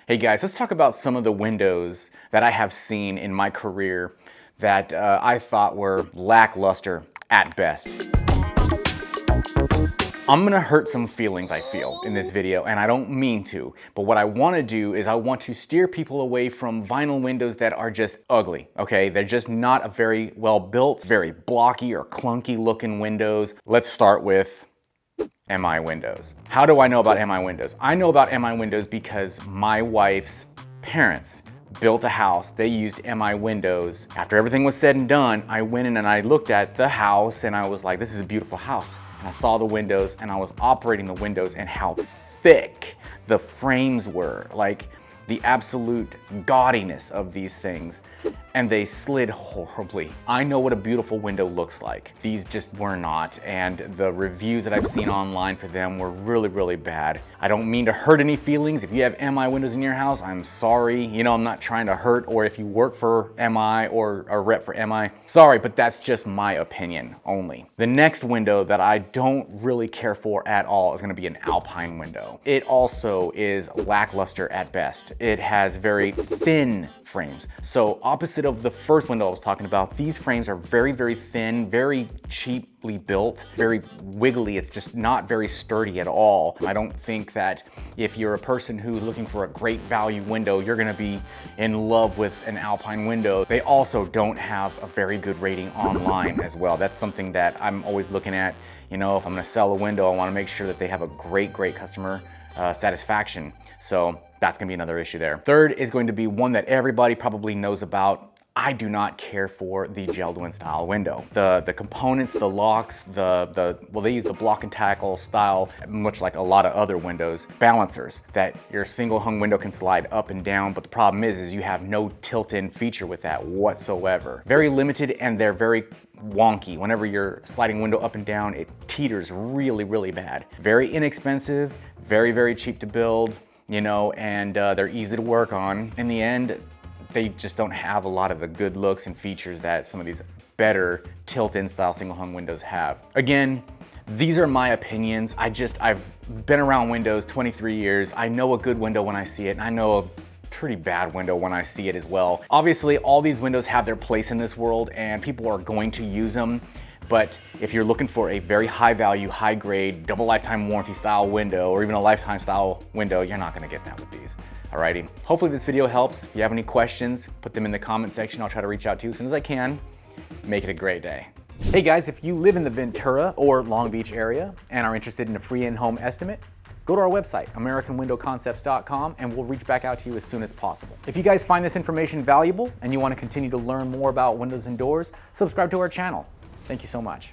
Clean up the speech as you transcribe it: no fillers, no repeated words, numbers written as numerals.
Hey guys, let's talk about some of the windows that I have seen in my career that I thought were lackluster at best. I'm gonna hurt some feelings, I feel, in this video, and I don't mean to, but what I wanna do is I want to steer people away from vinyl windows that are just ugly, okay? They're just not a very well built, very blocky or clunky looking windows. Let's start with MI Windows. How do I know about MI Windows? I know about MI Windows because my wife's parents built a house. They used MI Windows. After everything was said and done, I went in and I looked at the house and I was like, this is a beautiful house. And I saw the windows and I was operating the windows and how thick the frames were. Like the absolute gaudiness of these things, and they slid horribly. I know what a beautiful window looks like. These just were not, and the reviews that I've seen online for them were really, really bad. I don't mean to hurt any feelings. If you have MI windows in your house, I'm sorry. You know, I'm not trying to hurt, or if you work for MI or a rep for MI, sorry, but that's just my opinion only. The next window that I don't really care for at all is gonna be an Alpine window. It also is lackluster at best. It has very thin frames. So opposite of the first window I was talking about, these frames are very, very thin, very cheaply built, very wiggly. It's just not very sturdy at all. I don't think that if you're a person who's looking for a great value window, you're gonna be in love with an Alpine window. They also don't have a very good rating online as well. That's something that I'm always looking at. You know, if I'm gonna sell a window, I wanna make sure that they have a great customer satisfaction. So that's gonna be another issue there. Third is going to be one that everybody probably knows about. I do not care for the gel-to-in style window. The components, the locks, well, they use the block and tackle style, much like a lot of other windows, balancers that your single hung window can slide up and down, but the problem is you have no tilt-in feature with that whatsoever. Very limited, and they're very wonky. Whenever you're sliding window up and down, it teeters really, really bad. Very inexpensive, very, very cheap to build, you know, and they're easy to work on. In the end, they just don't have a lot of the good looks and features that some of these better tilt-in style single hung windows have. Again, these are my opinions. I've been around windows 23 years. I know a good window when I see it, and I know a pretty bad window when I see it as well. Obviously, all these windows have their place in this world and people are going to use them. But if you're looking for a very high value, high grade, double lifetime warranty style window, or even a lifetime style window, you're not gonna get that with these. Alrighty, hopefully this video helps. If you have any questions, put them in the comment section. I'll try to reach out to you as soon as I can. Make it a great day. Hey guys, if you live in the Ventura or Long Beach area and are interested in a free in-home estimate, go to our website, AmericanWindowConcepts.com, and we'll reach back out to you as soon as possible. If you guys find this information valuable and you want to continue to learn more about windows and doors, subscribe to our channel. Thank you so much.